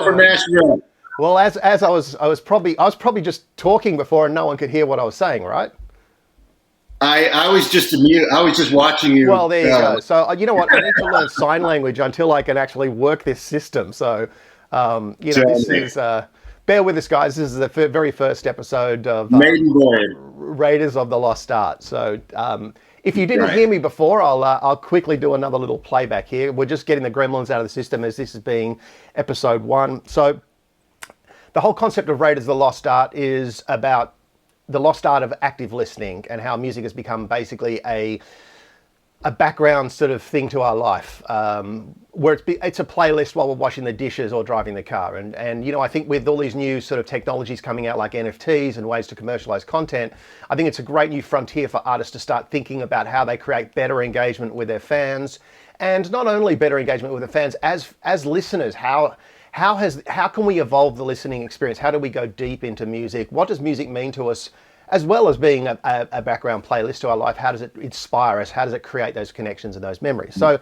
Hello from Nashville. Well, as I was probably just talking before, and no one could hear what I was saying, right? I was just mute. I was just watching you. Well, there you go. So you know what? I need to learn sign language until I can actually work this system. So this is. Bear with us, guys. This is the very first episode of Maiden Voyage. Raiders of the Lost Art. So if you didn't hear me before, I'll quickly do another little playback here. We're just getting the gremlins out of the system as this is being episode 1. So the whole concept of Raiders of the Lost Art is about the lost art of active listening and how music has become basically a background sort of thing to our life, where it's a playlist while we're washing the dishes or driving the car. And I think with all these new sort of technologies coming out like NFTs and ways to commercialize content, I think it's a great new frontier for artists to start thinking about how they create better engagement with their fans, and not only better engagement with the fans as listeners. How can we evolve the listening experience? How do we go deep into music? What does music mean to us, as well as being a background playlist to our life? How does it inspire us? How does it create those connections and those memories? So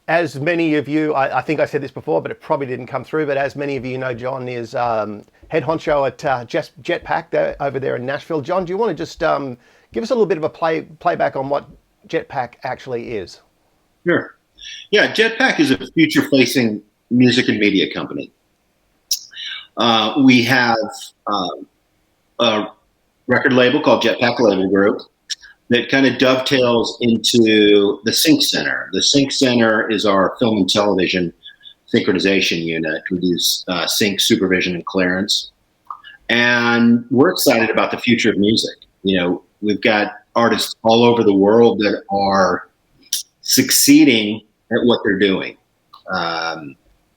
as many of you, I think I said this before, but it probably didn't come through, but as many of you know, John is head honcho at Jetpack over there in Nashville. John, do you want to just give us a little bit of a playback on what Jetpack actually is? Sure. Yeah, Jetpack is a future-facing music and media company. We have a record label called Jetpack Label Group that kind of dovetails into the Sync Center. The Sync Center is our film and television synchronization unit. We do sync supervision and clearance. And we're excited about the future of music. We've got artists all over the world that are succeeding at what they're doing.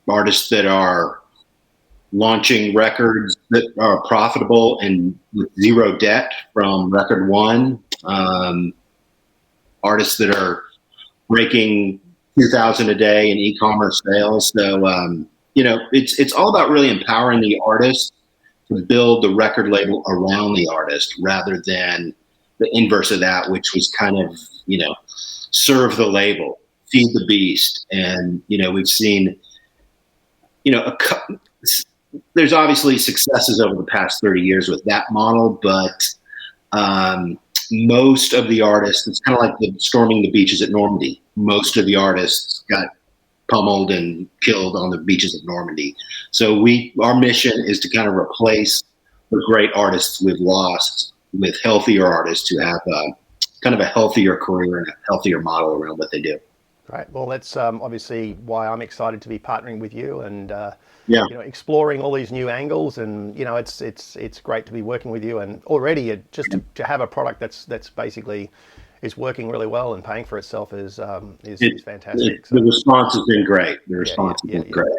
Artists that are launching records that are profitable and with zero debt from record one. Artists that are breaking 2,000 a day in e-commerce sales. So, it's all about really empowering the artist to build the record label around the artist rather than the inverse of that, which was kind of, serve the label, feed the beast. And, we've seen, there's obviously successes over the past 30 years with that model, but most of the artists, it's kind of like the storming the beaches at Normandy. Most of the artists got pummeled and killed on the beaches of Normandy. So our mission is to kind of replace the great artists we've lost with healthier artists who have kind of a healthier career and a healthier model around what they do. Right. Well, that's obviously why I'm excited to be partnering with you and exploring all these new angles. And it's great to be working with you. And already just to have a product that's basically is working really well and paying for itself is fantastic. The response has been great. Has been great.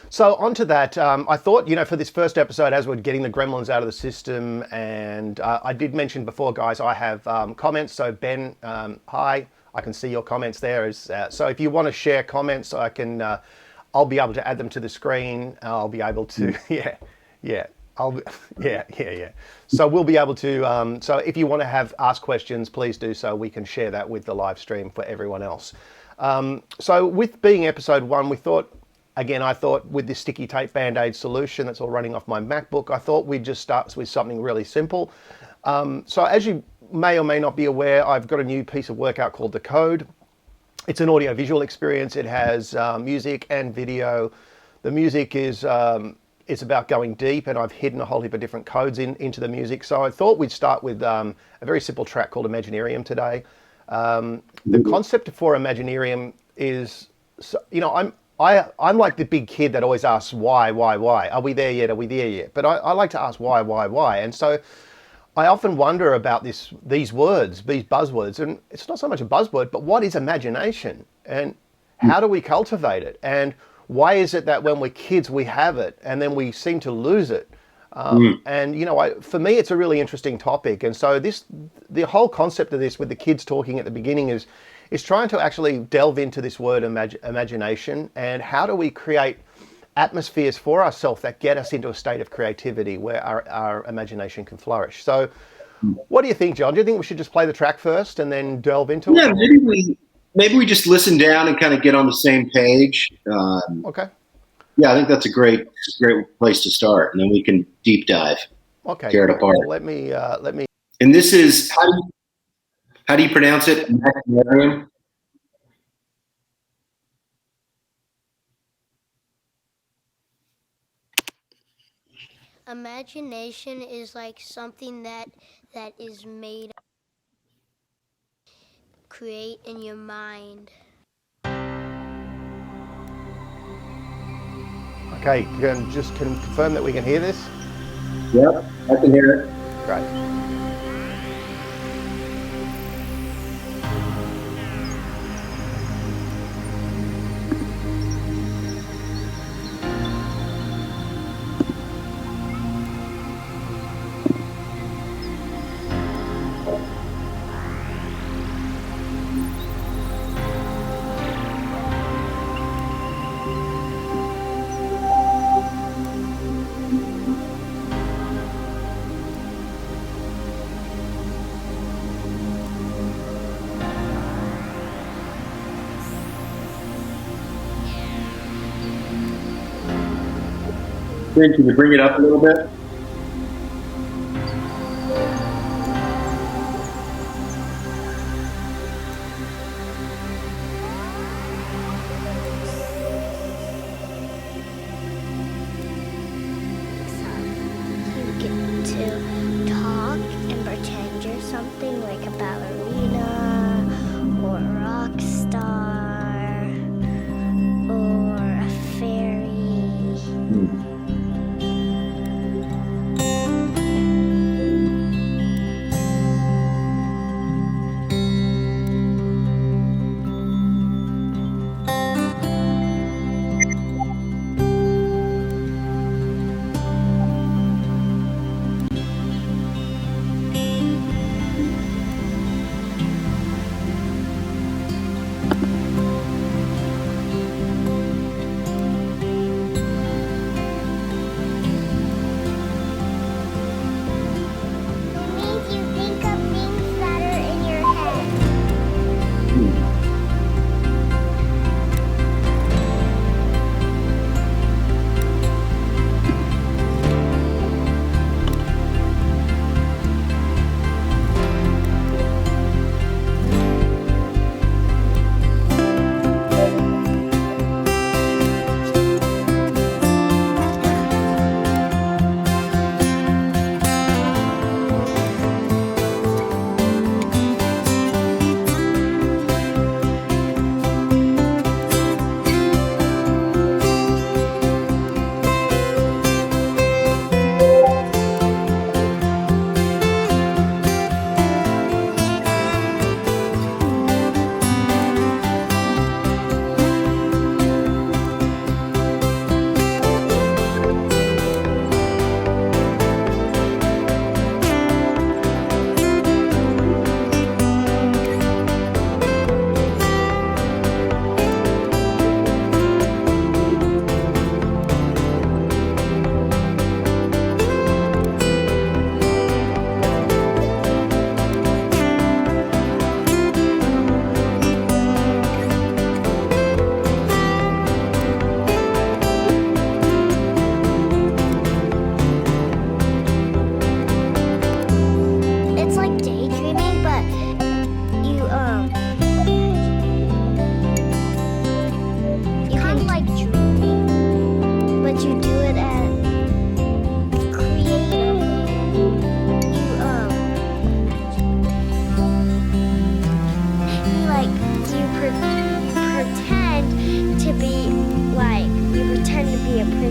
So onto that, I thought, for this first episode, as we're getting the gremlins out of the system, and I did mention before, guys, I have comments. So Ben, hi. I can see your comments there. So if you want to share comments, I'll be able to add them to the screen. I'll be able to, So we'll be able to. So if you want to ask questions, please do so. We can share that with the live stream for everyone else. So with being episode 1, I thought with this sticky tape Band-Aid solution that's all running off my MacBook, I thought we'd just start with something really simple. So as you may or may not be aware, I've got a new piece of work out called Decode. It's an audiovisual experience. It has music and video. The music is about going deep, and I've hidden a whole heap of different codes into the music. So I thought we'd start with a very simple track called Imaginarium today. The concept for Imaginarium is, I'm like the big kid that always asks why? Are we there yet? Are we there yet? But I like to ask why? And so I often wonder about these words, these buzzwords, and it's not so much a buzzword, but what is imagination and how do we cultivate it? And why is it that when we're kids we have it and then we seem to lose it? And for me, it's a really interesting topic. And so the whole concept of this with the kids talking at the beginning is trying to actually delve into this word imagination and how do we create atmospheres for ourselves that get us into a state of creativity where our imagination can flourish. So what do you think, John? Do you think we should just play the track first and then delve into it? Yeah, maybe we just listen down and kind of get on the same page. Okay. Yeah, I think that's a great place to start, and then we can deep dive, Okay, tear it apart. Well, let me. And this is how do you pronounce it? Imaginarium? Imagination is like something that is made, create in your mind. Okay, can confirm that we can hear this? Yep, I can hear it. Great. Can you bring it up a little bit? You get to talk and pretend you're something like a ballerina or a rock star or a fairy.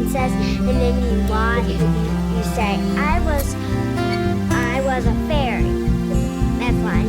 princess, and then you lie. You say, I was a fairy. That's fine.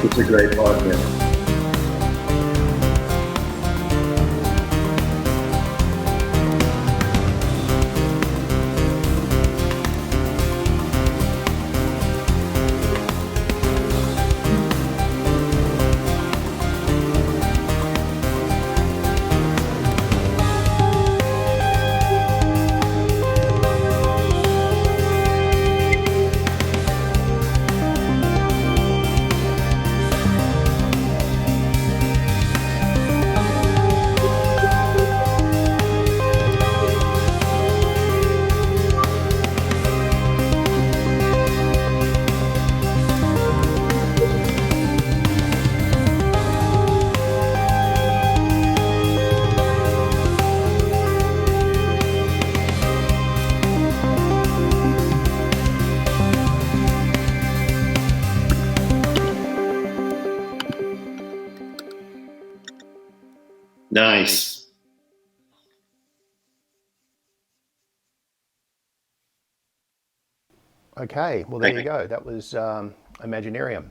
It's a great podcast. Nice. Okay, well there you go. That was Imaginarium.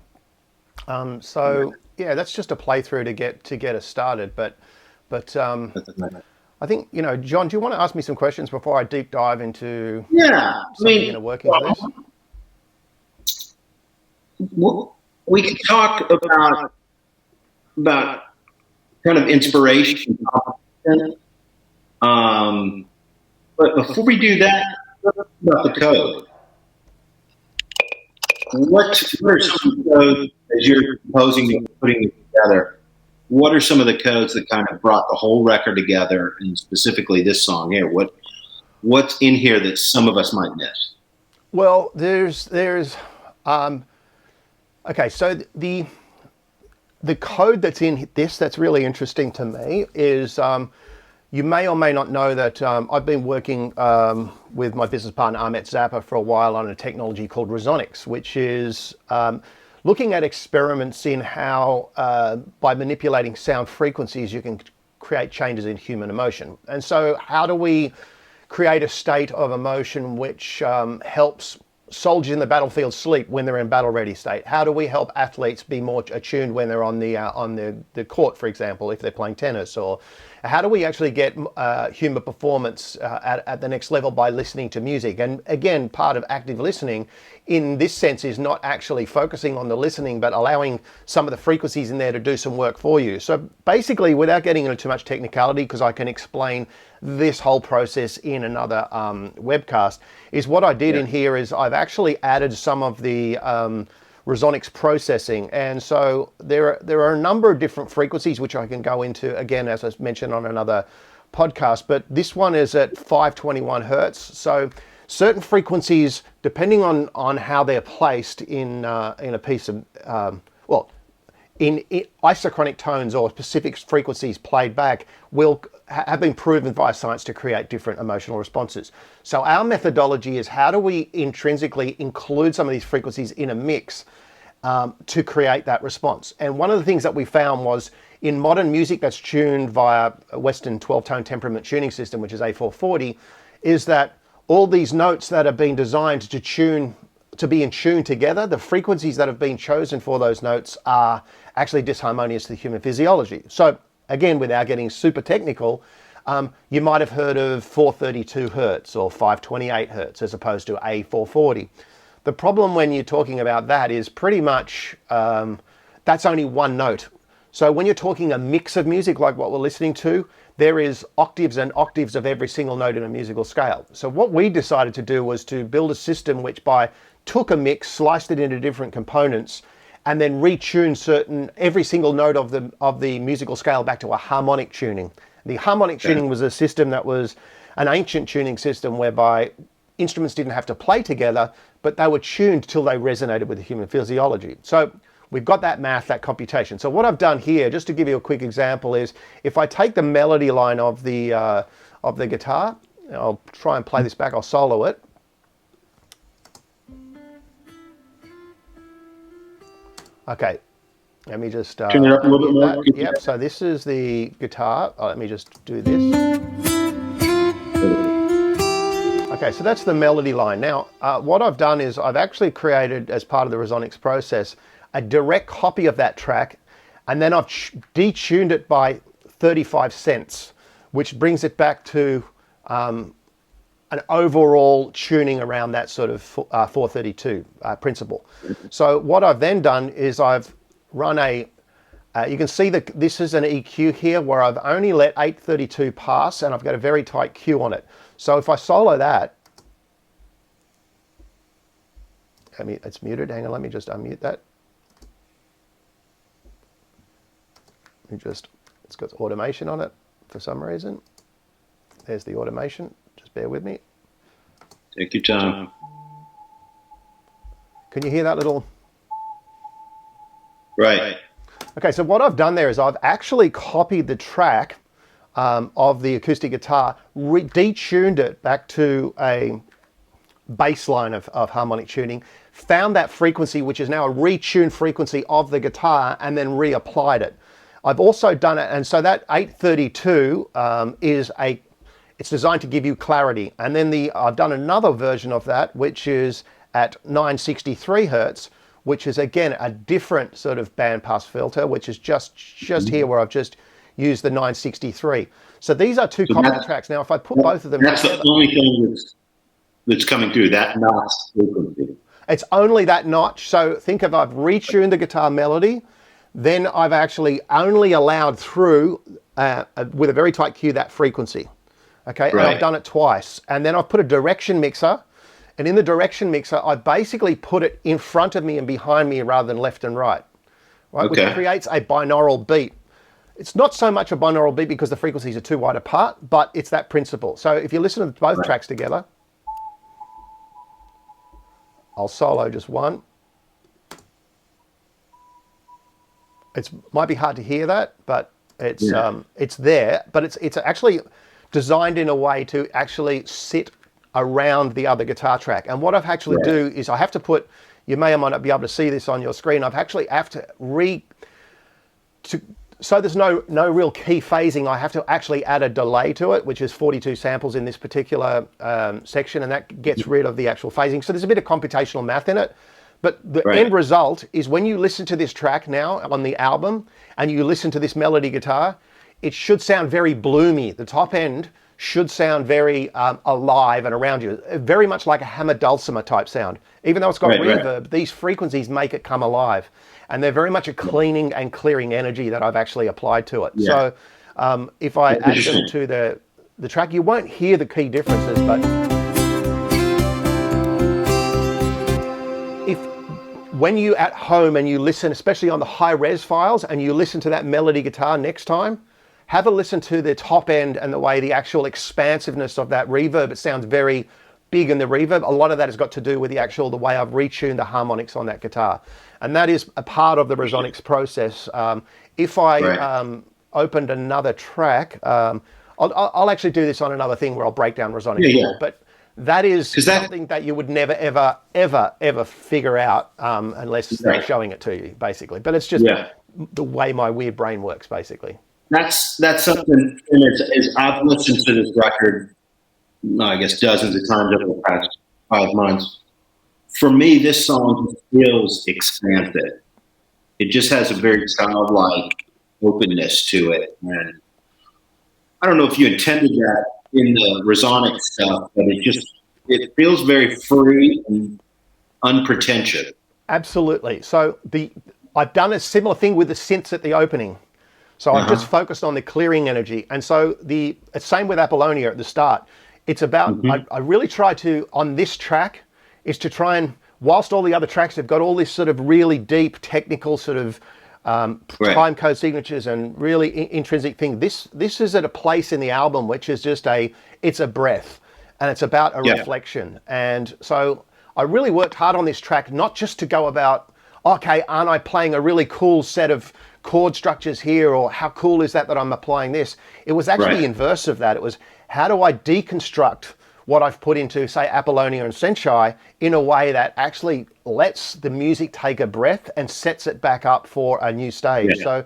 So yeah, that's just a playthrough to get us started. But I think, John, do you want to ask me some questions before I deep dive into some inner workings of this? We can talk about kind of inspiration. But before we do that, about the code. What are some of the codes, as you're composing and putting it together, what are some of the codes that kind of brought the whole record together, and specifically this song here? What's in here that some of us might miss? Well, there's okay, so the code that's in this that's really interesting to me is you may or may not know that I've been working with my business partner Ahmet Zappa for a while on a technology called Resonics, which is looking at experiments in how by manipulating sound frequencies you can create changes in human emotion. And so how do we create a state of emotion which helps soldiers in the battlefield sleep when they're in battle ready state? How do we help athletes be more attuned when they're on the court, for example, if they're playing tennis? Or how do we actually get human performance at the next level by listening to music? And again, part of active listening in this sense is not actually focusing on the listening, but allowing some of the frequencies in there to do some work for you. So basically, without getting into too much technicality, because I can explain this whole process in another webcast, is what I did in here is I've actually added some of the Resonics processing. And so there are a number of different frequencies which I can go into, again, as I mentioned on another podcast, but this one is at 521 hertz. So certain frequencies, depending on how they're placed in a piece of, in isochronic tones or specific frequencies played back, will have been proven via science to create different emotional responses. So our methodology is how do we intrinsically include some of these frequencies in a mix to create that response. And one of the things that we found was in modern music that's tuned via a Western 12-tone temperament tuning system, which is A440, is that all these notes that have been designed to be in tune together, the frequencies that have been chosen for those notes are actually disharmonious to the human physiology. So again, without getting super technical, you might have heard of 432 hertz or 528 hertz as opposed to A440. The problem when you're talking about that is pretty much that's only one note. So when you're talking a mix of music like what we're listening to, there is octaves and octaves of every single note in a musical scale. So what we decided to do was to build a system which took a mix, sliced it into different components, and then retuned every single note of the musical scale back to a harmonic tuning. The harmonic tuning was a system that was an ancient tuning system whereby instruments didn't have to play together, but they were tuned till they resonated with the human physiology. So we've got that math, that computation. So what I've done here, just to give you a quick example, is if I take the melody line of the guitar, I'll try and play this back, I'll solo it. Okay, let me just turn it up a little bit more. Yep, so this is the guitar. Let me just do this. Okay, so that's the melody line. Now, what I've done is I've actually created, as part of the Resonics process, a direct copy of that track, and then I've detuned it by 35 cents, which brings it back to an overall tuning around that sort of 432 principle. So what I've then done is I've run you can see that this is an EQ here where I've only let 832 pass, and I've got a very tight Q on it. So if I solo that, I mean, it's muted. Hang on, let me just unmute that. It's got automation on it for some reason. There's the automation. Just bear with me. Take your time. Can you hear that little? Right. Okay, so what I've done there is I've actually copied the track of the acoustic guitar, detuned it back to a baseline of harmonic tuning, found that frequency, which is now a retuned frequency of the guitar, and then reapplied it. I've also done it, and so that 832 it's designed to give you clarity. And then I've done another version of that, which is at 963 hertz, which is again a different sort of bandpass filter, which is just here where I've just used the 963. So these are two common tracks. Now, if I put both of them that's together, the only thing that's coming through, that notch frequency. it's only that notch. So think of I've retuned the guitar melody, then I've actually only allowed through with a very tight cue that frequency. Okay, and I've done it twice. And then I've put a direction mixer, and in the direction mixer, I've basically put it in front of me and behind me rather than left and right, which creates a binaural beat. It's not so much a binaural beat because the frequencies are too wide apart, but it's that principle. So if you listen to both tracks together, I'll solo just one. It might be hard to hear that, but it's there. But it's actually designed in a way to actually sit around the other guitar track. And what I've actually do is I have to put, you may or might not be able to see this on your screen, I've actually have to so there's no real key phasing, I have to actually add a delay to it, which is 42 samples in this particular section, and that gets rid of the actual phasing. So there's a bit of computational math in it. But the end result is when you listen to this track now on the album and you listen to this melody guitar, it should sound very bloomy. The top end should sound very alive and around you, very much like a hammer dulcimer type sound. Even though it's got reverb, these frequencies make it come alive. And they're very much a cleaning and clearing energy that I've actually applied to it. So if I add them to the track, you won't hear the key differences, but when you at home and you listen, especially on the high res files, and you listen to that melody guitar next time, have a listen to the top end and the way the actual expansiveness of that reverb, it sounds very big in the reverb. A lot of that has got to do with the way I've retuned the harmonics on that guitar. And that is a part of the Resonics process. If I opened another track, I'll actually do this on another thing where I'll break down Resonics more, but that is something that you would never, ever, ever, ever figure out unless they're showing it to you, basically. But it's just the way my weird brain works, basically. That's something, and as I've listened to this record, I guess dozens of times over the past 5 months. For me, this song feels expansive. It just has a very childlike openness to it, and I don't know if you intended that in the Resonic stuff, but it feels very free and unpretentious. Absolutely. So I've done a similar thing with the synths at the opening. So I've just focused on the clearing energy. And so same with Apollonia at the start. It's about, I really try to, on this track, is to try and, whilst all the other tracks have got all this sort of really deep technical sort of time code signatures and really intrinsic thing, this is at a place in the album which is just it's a breath, and it's about a reflection. And so I really worked hard on this track, not just to go about, okay, aren't I playing a really cool set of chord structures here, or how cool is that I'm applying this? It was actually the inverse of that. It was, how do I deconstruct what I've put into, say, Apollonia and Senshai in a way that actually lets the music take a breath and sets it back up for a new stage. So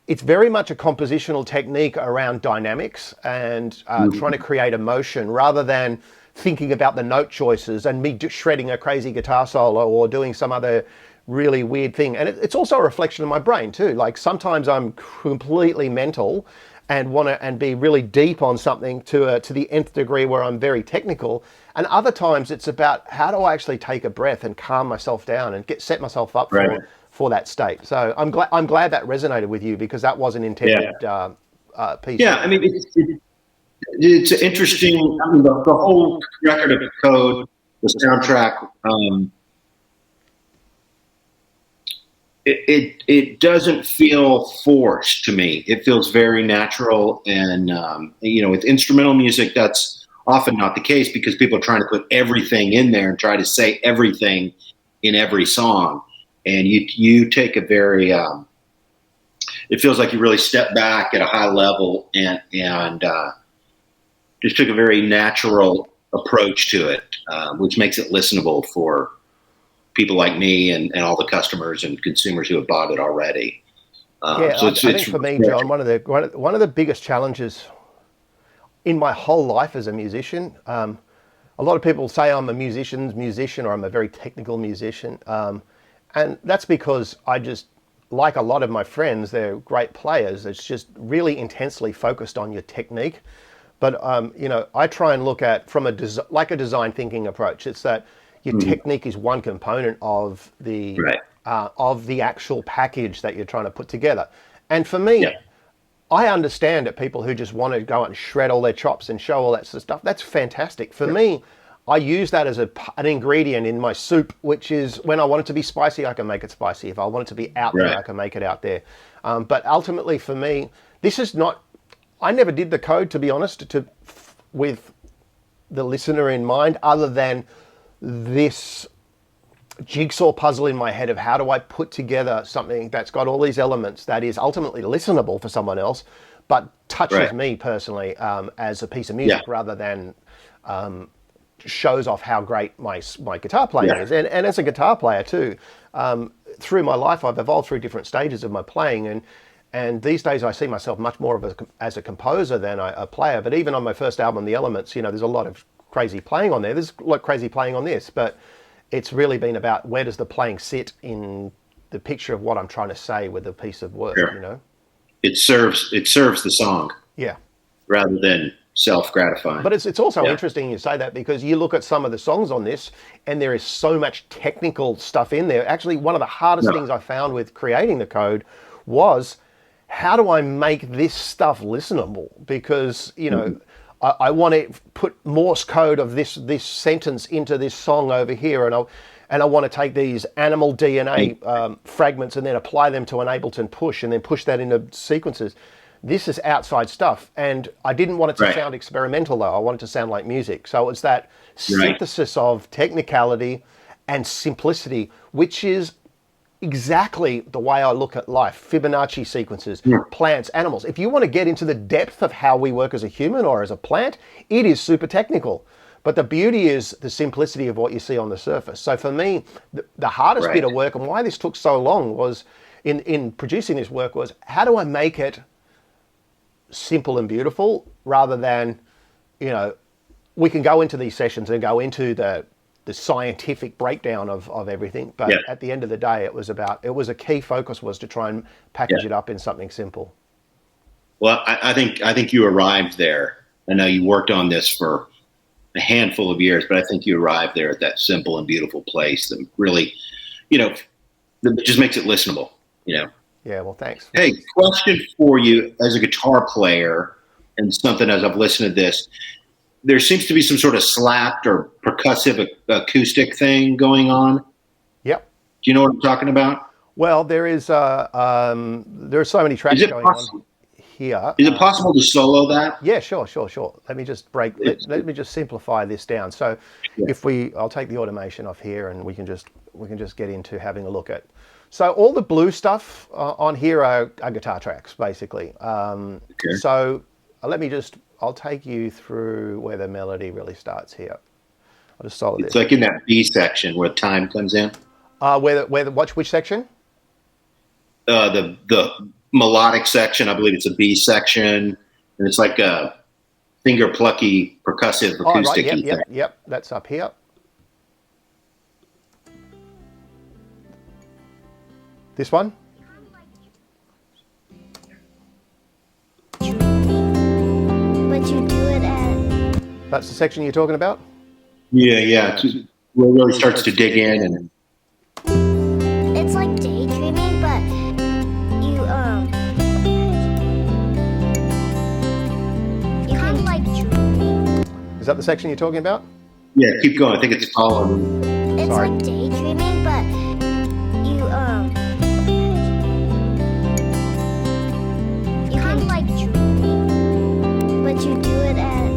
it's very much a compositional technique around dynamics and trying to create emotion rather than thinking about the note choices and me shredding a crazy guitar solo or doing some other really weird thing. And it's also a reflection of my brain too. Like sometimes I'm completely mental and want to and be really deep on something to the nth degree where I'm very technical. And other times it's about how do I actually take a breath and calm myself down and set myself up Right. for that state. So I'm glad that resonated with you, because that was an intended piece. Yeah, I mean, it's interesting. I mean, the whole record of code, the soundtrack, it doesn't feel forced to me. It feels very natural, and with instrumental music, that's often not the case because people are trying to put everything in there and try to say everything in every song, and you take a very it feels like you really step back at a high level and just took a very natural approach to it, which makes it listenable for people like me and all the customers and consumers who have bought it already. I think for me, John, one of the biggest challenges in my whole life as a musician, a lot of people say I'm a musician or I'm a very technical musician. And that's because I just, like a lot of my friends, they're great players. It's just really intensely focused on your technique. But, I try and look at from a design thinking approach. It's that your technique is one component of the actual package that you're trying to put together. And for me, I understand that people who just want to go out and shred all their chops and show all that sort of stuff, that's fantastic. For me, I use that as an ingredient in my soup, which is when I want it to be spicy, I can make it spicy. If I want it to be out there, I can make it out there. But ultimately for me, this is not, I never did the code, to be honest, with the listener in mind, other than this jigsaw puzzle in my head of how do I put together something that's got all these elements that is ultimately listenable for someone else, but touches me personally as a piece of music rather than shows off how great my guitar playing is. And as a guitar player too, through my life, I've evolved through different stages of my playing, and these days I see myself much more as a composer than a player. But even on my first album, The Elements, there's a lot of crazy playing on there. There's a lot of crazy playing on this, but it's really been about where does the playing sit in the picture of what I'm trying to say with a piece of work, It serves the song. Yeah. Rather than self-gratifying. But it's also interesting you say that, because you look at some of the songs on this and there is so much technical stuff in there. Actually, one of the hardest things I found with creating the code was, how do I make this stuff listenable? Because, I want to put Morse code of this sentence into this song over here, and I want to take these animal DNA fragments and then apply them to an Ableton push and then push that into sequences. This is outside stuff, and I didn't want it to sound experimental though. I wanted it to sound like music. So it's that synthesis of technicality and simplicity, which is exactly the way I look at life. Fibonacci sequences, plants, animals. If you want to get into the depth of how we work as a human or as a plant, it is super technical. But the beauty is the simplicity of what you see on the surface. So for me, the hardest bit of work, and why this took so long was in producing this work, was how do I make it simple and beautiful, rather than, we can go into these sessions and go into the scientific breakdown of everything, but at the end of the day, it was a key focus was to try and package it up in something simple. Well, I think you arrived there. I know you worked on this for a handful of years, but I think you arrived there at that simple and beautiful place that really, that just makes it listenable, Yeah, well, thanks. Hey, question for you as a guitar player, and something as I've listened to this, there seems to be some sort of slapped or percussive acoustic thing going on. Yep. Do you know what I'm talking about? Well, there are so many tracks going on here. Is it possible to solo that? Yeah, sure. Let me just let me just simplify this down. So I'll take the automation off here, and we can just get into having a look at. So all the blue stuff on here are guitar tracks, basically. So I'll take you through where the melody really starts here. I'll just solve this. It's like in that B section where time comes in. Which section? The melodic section. I believe it's a B section, and it's like a finger plucky percussive acoustic. Yep. That's up here. This one? But you do it at... That's the section you're talking about? Yeah. Where it really starts to dig in and. It's like daydreaming, but you kind of like dreaming. Is that the section you're talking about? Yeah, keep going. I think it's following. It's Sorry. like daydreaming, but you kind of like dreaming, but you do it at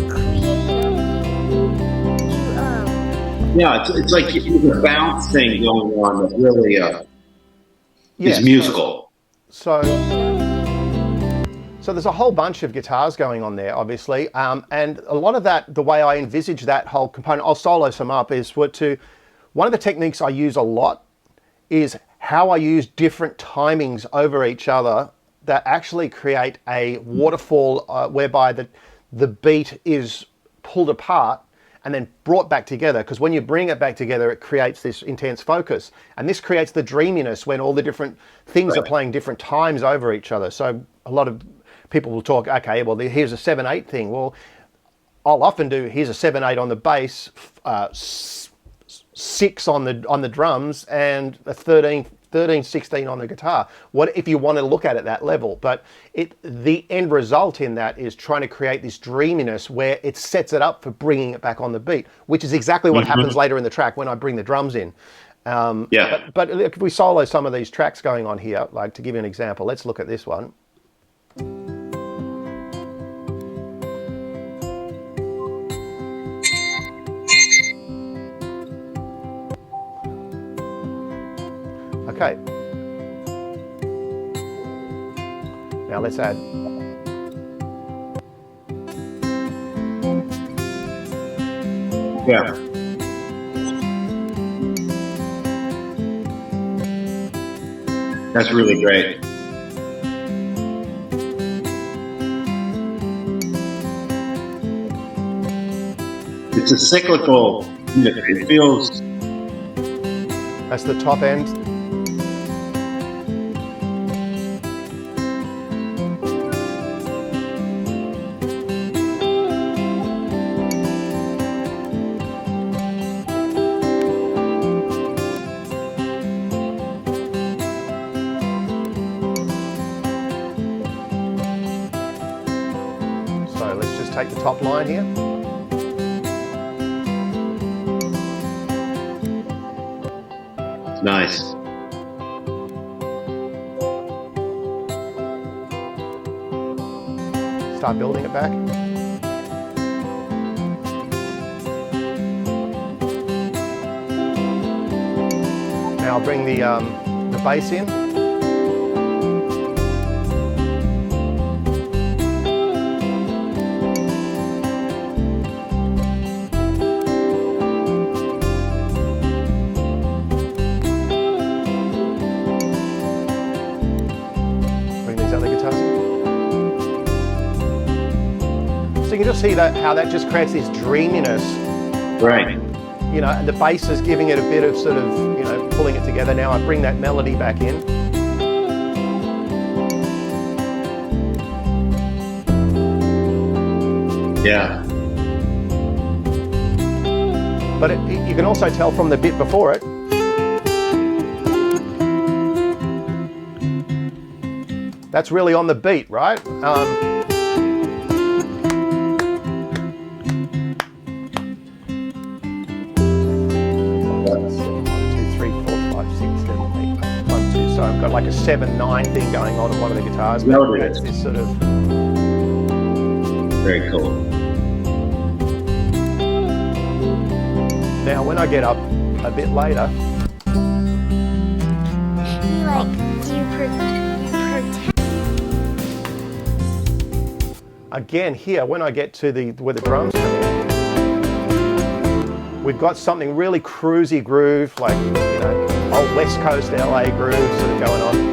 creative. Yeah, it's like there's a bounce thing going on that really Yes. is musical. So there's a whole bunch of guitars going on there, obviously, and a lot of that, the way I envisage that whole component, I'll solo some up, is one of the techniques I use a lot is how I use different timings over each other that actually create a waterfall whereby the beat is pulled apart and then brought back together, because when you bring it back together, it creates this intense focus. And this creates the dreaminess when all the different things are playing different times over each other. So a lot of people will talk, okay, well, here's a 7/8 thing. Well, I'll often do, here's a 7/8 on the bass, 6 on the drums, and a 13/16 on the guitar. What if you want to look at it that level? But the end result in that is trying to create this dreaminess where it sets it up for bringing it back on the beat, which is exactly what happens later in the track when I bring the drums in. But if we solo some of these tracks going on here, like to give you an example, let's look at this one. Okay. Now let's add. Yeah. That's really great. It's a cyclical, it feels. That's the top end. So let's just take the top line here. Nice. Start building it back. Now I'll bring the bass in. So you can just see that how that just creates this dreaminess, Right. you know, and the bass is giving it a bit of sort of, you know, pulling it together. Now I bring that melody back in. Yeah. But you can also tell from the bit before it, that's really on the beat, right? So I've got like a 7/9 thing going on one of the guitars. Noted. That's this sort of. Very cool. Now when I get up a bit later, You protect. again here, when I get to where the drums come in, we've got something really cruisy groove, like, you know, old West Coast LA groove sort of going on.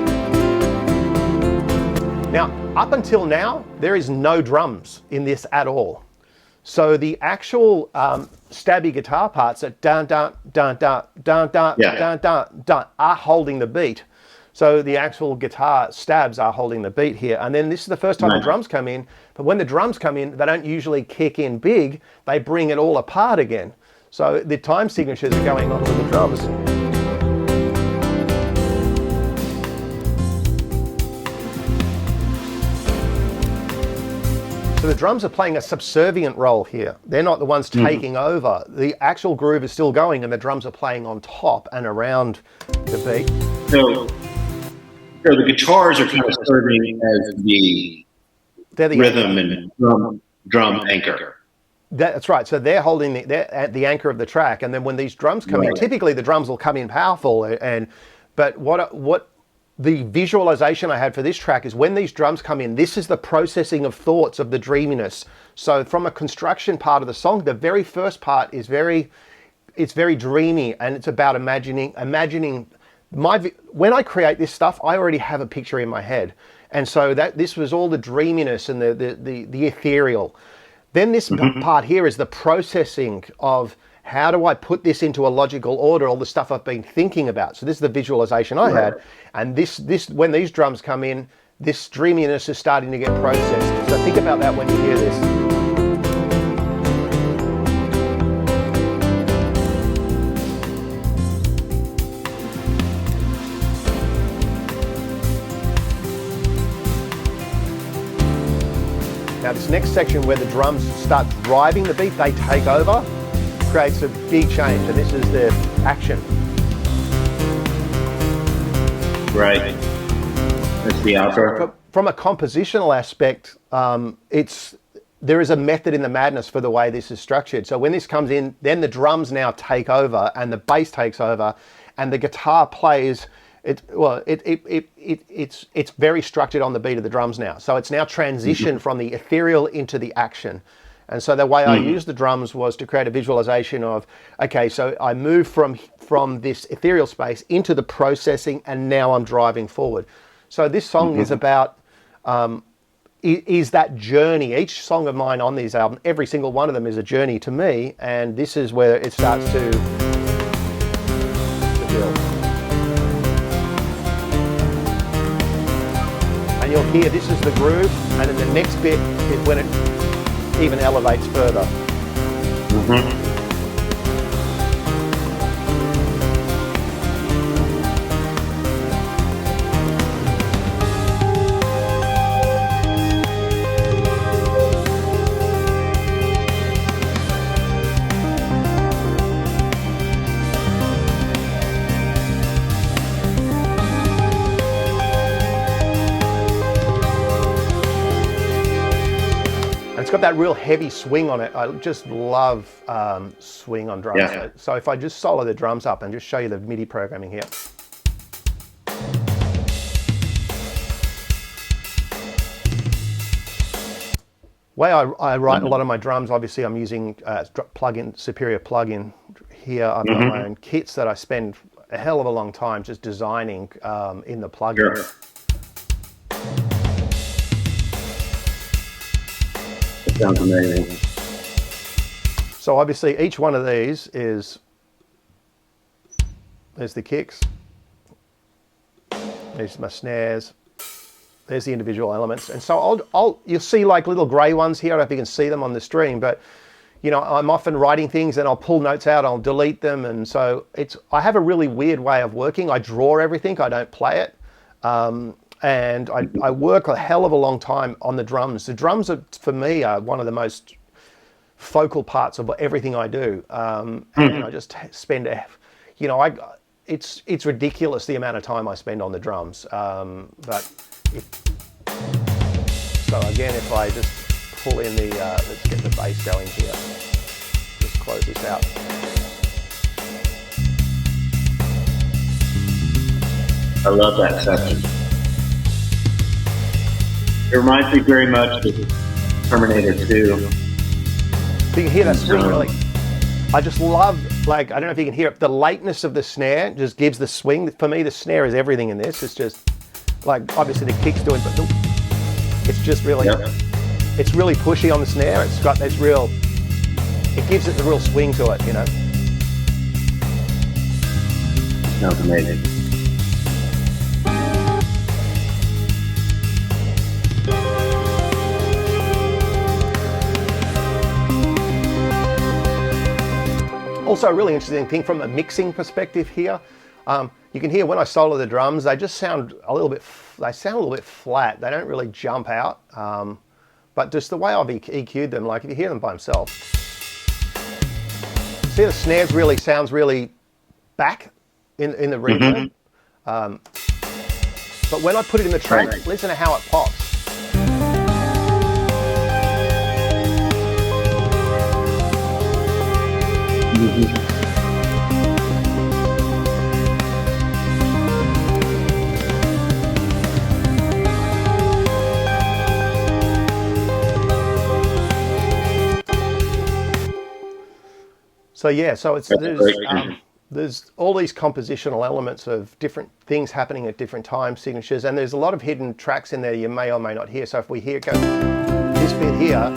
Now, up until now, there is no drums in this at all. So the actual stabby guitar parts that dun dun dun dun dun dun dun dun dun are holding the beat. So the actual guitar stabs are holding the beat here. And then this is the first time the drums come in. But when the drums come in, they don't usually kick in big. They bring it all apart again. So the time signatures are going on with the drums. So the drums are playing a subservient role here. They're not the ones taking over. The actual groove is still going and the drums are playing on top and around the beat. So the guitars are kind of serving as they're the rhythm and drum anchor. That's right. So they're holding they're at the anchor of the track. And then when these drums come in, typically the drums will come in powerful. But what the visualization I had for this track is when these drums come in, this is the processing of thoughts of the dreaminess. So from a construction part of the song, the very first part is very dreamy, and it's about imagining when I create this stuff, I already have a picture in my head. And so this was all the dreaminess and the ethereal. Then this part here is the processing of how do I put this into a logical order, all the stuff I've been thinking about. So this is the visualization I had. And this when these drums come in, this dreaminess is starting to get processed. So think about that when you hear this. Now this next section where the drums start driving the beat, they take over, creates a big change, and this is the action. Right. That's the outro. From a compositional aspect, there is a method in the madness for the way this is structured. So when this comes in, then the drums now take over and the bass takes over, and the guitar plays. It's very structured on the beat of the drums now. So it's now transitioned from the ethereal into the action. And so the way I used the drums was to create a visualization of, okay, so I move from this ethereal space into the processing, and now I'm driving forward. So this song is about, is that journey. Each song of mine on these albums, every single one of them is a journey to me, and this is where it starts to build. And you'll hear this is the groove, and then the next bit is when it even elevates further. It's got that real heavy swing on it. I just love swing on drums. Yeah. So if I just solo the drums up and just show you the MIDI programming here. Way I write a lot of my drums, obviously I'm using Superior plugin here. I've got my own kits that I spend a hell of a long time just designing in the plugin. Sure. Sounds amazing. So obviously each one of these there's the kicks, there's my snares, there's the individual elements. And so you'll see like little gray ones here. I don't know if you can see them on the stream, but you know, I'm often writing things and I'll pull notes out, I'll delete them. And so I have a really weird way of working. I draw everything, I don't play it. And I work a hell of a long time on the drums. The drums are, for me, are one of the most focal parts of everything I do. And I just spend, it's ridiculous the amount of time I spend on the drums. So again, if I just pull in the, let's get the bass going here. Just close this out. I love that section. It reminds me very much of Terminator 2. So you can hear that swing really. I just love, like, I don't know if you can hear it, the lateness of the snare just gives the swing. For me, the snare is everything in this. It's just, like, obviously the kick's doing, but it's just really, it's really pushy on the snare. It's got this real it gives it the real swing to it, you know. Sounds amazing. Also, a really interesting thing from a mixing perspective here. You can hear when I solo the drums, they just sound a little bit. They sound a little bit flat. They don't really jump out. But just the way I've EQ'd them, like if you hear them by themselves, see the snares really sounds really back in the reverb. But when I put it in the track, Right. listen to how it pops. So yeah, so it's there's all these compositional elements of different things happening at different time signatures, and there's a lot of hidden tracks in there you may or may not hear. So if we hear go this bit here,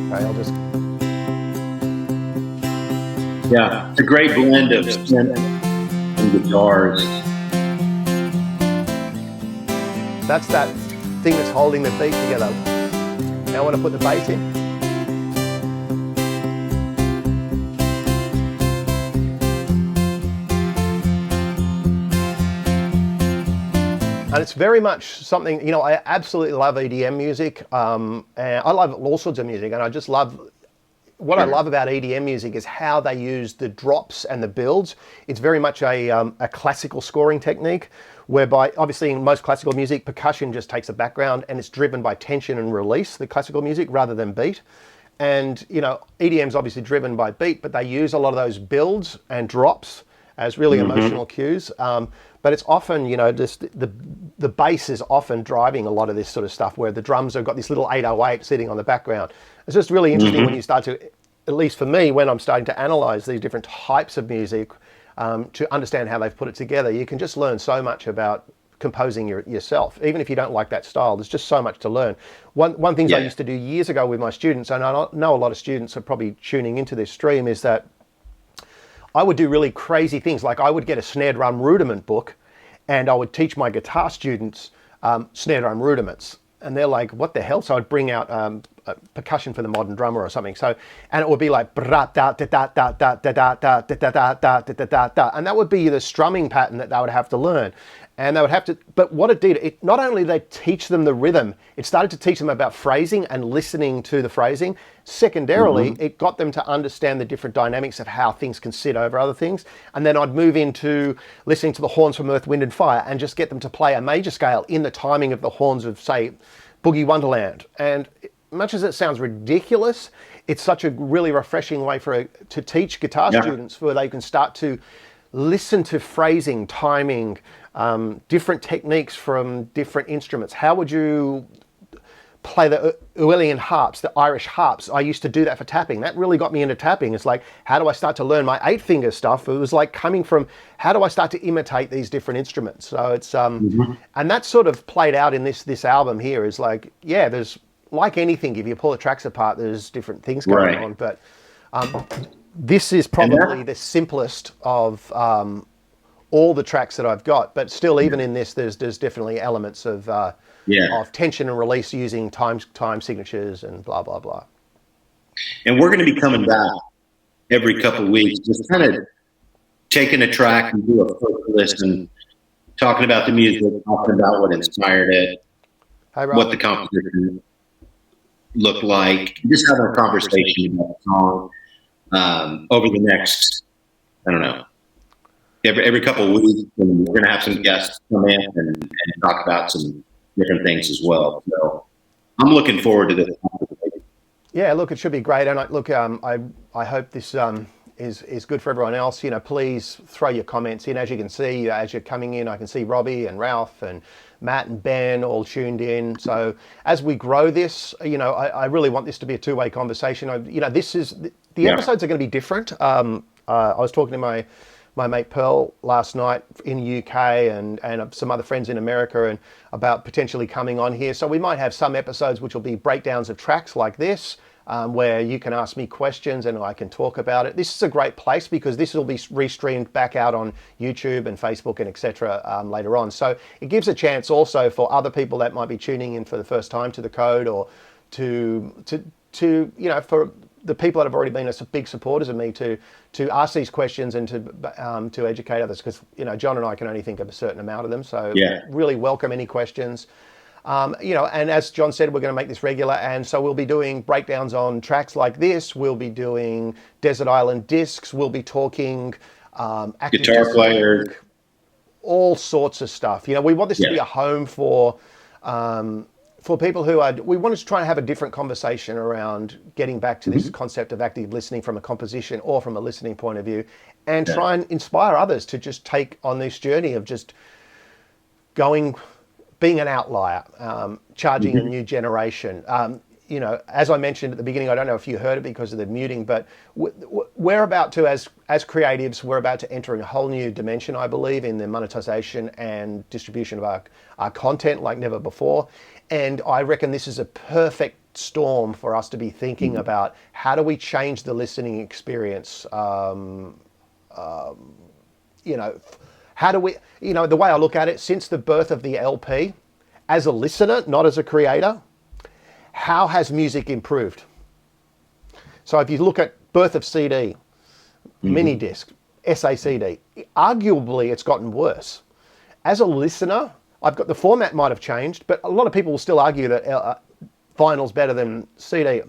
okay, I'll just. Yeah, it's a great blend of synth and guitars. That's that thing that's holding the beat together. Now I want to put the bass in. And it's very much something, you know, I absolutely love EDM music. And I love all sorts of music, and I just love what I love about EDM music is how they use the drops and the builds. It's very much a classical scoring technique, whereby obviously in most classical music, percussion just takes a background and it's driven by tension and release, the classical music, rather than beat. And, you know, EDM's obviously driven by beat, but they use a lot of those builds and drops as really emotional cues. But it's often, you know, just the bass is often driving a lot of this sort of stuff, where the drums have got this little 808 sitting on the background. It's just really interesting when you start to, at least for me, when I'm starting to analyze these different types of music, to understand how they've put it together. You can just learn so much about composing yourself, even if you don't like that style. There's just so much to learn. One thing I used to do years ago with my students, and I know a lot of students are probably tuning into this stream, is that I would do really crazy things. Like I would get a snare drum rudiment book and I would teach my guitar students snare drum rudiments. And they're like, what the hell? So I'd bring out percussion for the modern drummer or something. So, and it would be like, da da da da da da da da da da da da da da, and that would be the strumming pattern that they would have to learn. And they would have to, but what it did, it not only did they teach them the rhythm, it started to teach them about phrasing and listening to the phrasing. Secondarily, it got them to understand the different dynamics of how things can sit over other things. And then I'd move into listening to the horns from Earth, Wind and Fire and just get them to play a major scale in the timing of the horns of, say, Boogie Wonderland. And much as it sounds ridiculous, it's such a really refreshing way to teach guitar students, where they can start to listen to phrasing, timing, different techniques from different instruments. How would you play the Uelian harps, the Irish harps? I used to do that for tapping. That really got me into tapping. It's like, how do I start to learn my 8-finger stuff? It was like coming from, how do I start to imitate these different instruments? So it's, and that sort of played out in this album here, is like, yeah, there's, like anything, if you pull the tracks apart, there's different things going on. But this is probably the simplest of all the tracks that I've got. But still, even in this, there's definitely elements of tension and release using time signatures and blah, blah, blah. And we're going to be coming back every couple of weeks, just kind of taking a track and do a first listen, talking about the music, talking about what inspired it, what the composition looked like, just having a conversation about the song over the next, I don't know, every couple of weeks. And we're going to have some guests come in and talk about some different things as well. So I'm looking forward to this. Yeah, look, it should be great. And I hope this is good for everyone else. You know, please throw your comments in. As you can see, as you're coming in, I can see Robbie and Ralph and Matt and Ben all tuned in. So as we grow this, you know, I really want this to be a two-way conversation. You know, this is the episodes are going to be different. I was talking to my mate Pearl last night in the UK and some other friends in America and about potentially coming on here. So we might have some episodes which will be breakdowns of tracks like this, where you can ask me questions and I can talk about it. This is a great place because this will be restreamed back out on YouTube and Facebook and etc. Later on. So it gives a chance also for other people that might be tuning in for the first time to the code, or to for the people that have already been big supporters of me to ask these questions and to educate others, because John and I can only think of a certain amount of them. So really welcome any questions. And as John said, we're going to make this regular, and so we'll be doing breakdowns on tracks like this. We'll be doing Desert Island Discs. We'll be talking active guitar players, all sorts of stuff. We want this to be a home for people who we want to try and have a different conversation around getting back to this concept of active listening from a composition or from a listening point of view, and try and inspire others to just take on this journey of just being an outlier, charging a new generation. As I mentioned at the beginning, I don't know if you heard it because of the muting, but we're about to, as creatives, we're about to enter a whole new dimension, I believe, in the monetization and distribution of our content like never before. And I reckon this is a perfect storm for us to be thinking about how do we change the listening experience. How do we, the way I look at it, since the birth of the LP, as a listener, not as a creator, how has music improved? So if you look at birth of CD, mini disc, SACD, arguably it's gotten worse. As a listener, the format might have changed, but a lot of people will still argue that vinyl's better than CD.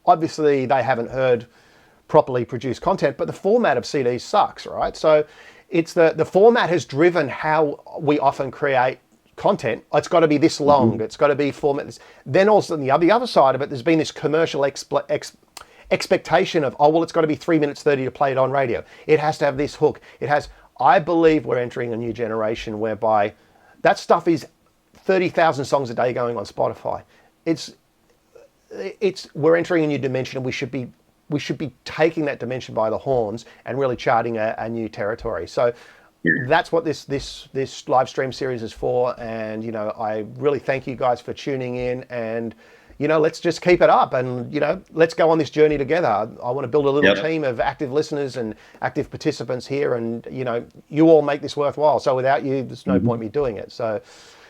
Obviously, they haven't heard properly produced content, but the format of CDs sucks, right? So it's the format has driven how we often create content. It's got to be this long. It's got to be format. Then also on the other side of it, there's been this commercial expectation of, it's got to be 3 minutes 30 to play it on radio. It has to have this hook. I believe we're entering a new generation whereby that stuff is 30,000 songs a day going on Spotify. We're entering a new dimension, and we should be taking that dimension by the horns and really charting a new territory. So that's what this live stream series is for. And I really thank you guys for tuning in, and let's just keep it up, and let's go on this journey together. I want to build a little team of active listeners and active participants here, and you all make this worthwhile. So without you, there's no point me doing it. So,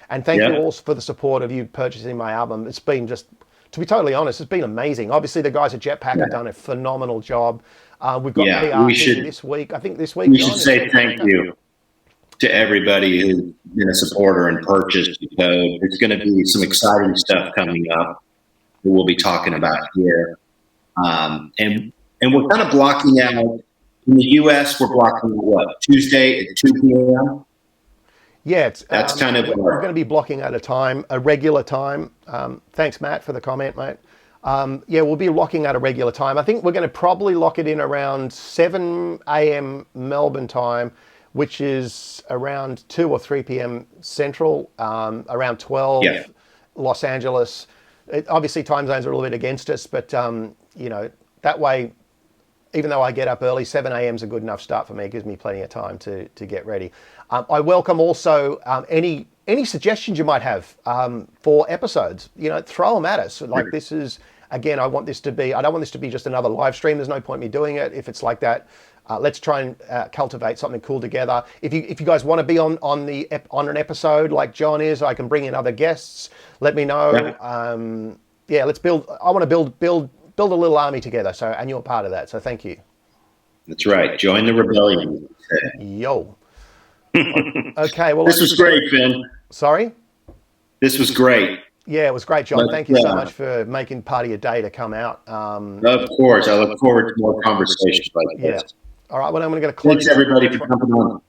and thank you all for the support of you purchasing my album. It's been just, to be totally honest, it's been amazing. Obviously, the guys at Jetpack have done a phenomenal job. We've got PR this week. I think this week we should say thank you to everybody who's been a supporter and purchased the code. There's going to be some exciting stuff coming up that we'll be talking about here. And we're kind of blocking out, in the US, we're blocking out Tuesday at 2 p.m.? Yeah, that's kind of we're going to be blocking out a regular time. Thanks, Matt, for the comment, mate. We'll be locking out a regular time. I think we're going to probably lock it in around 7 a.m. Melbourne time, which is around 2 or 3 p.m. Central, around 12 Los Angeles. Obviously, time zones are a little bit against us, but that way, even though I get up early, 7 a.m. is a good enough start for me. It gives me plenty of time to get ready. I welcome also any suggestions you might have for episodes. Throw them at us. Like, this is, again, I don't want this to be just another live stream. There's no point me doing it if it's like that. Let's try and cultivate something cool together. If you guys want to be on an episode like John is, I can bring in other guests. Let me know. Let's build. I want to build a little army together. So, and you're part of that. So, thank you. That's right. Join the rebellion. Yo. Okay. Well, this was great, Finn. Sorry. This was great. Yeah, it was great, John. Thank you so much for making part of your day to come out. Of course. I look forward to more conversations like this. All right, well, I'm going to close. Thanks, everybody, for coming on.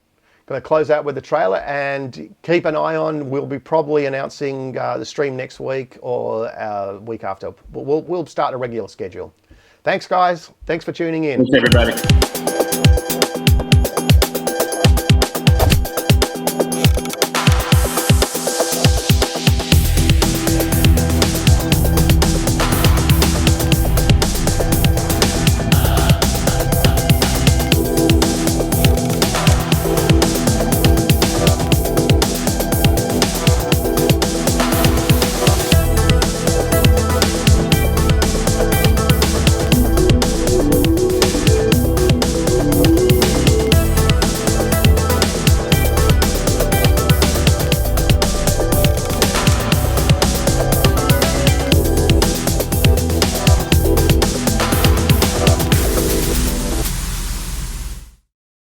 Going to close out with the trailer, and keep an eye on. We'll be probably announcing the stream next week or week after. We'll start a regular schedule. Thanks, guys. Thanks for tuning in. Thanks, everybody.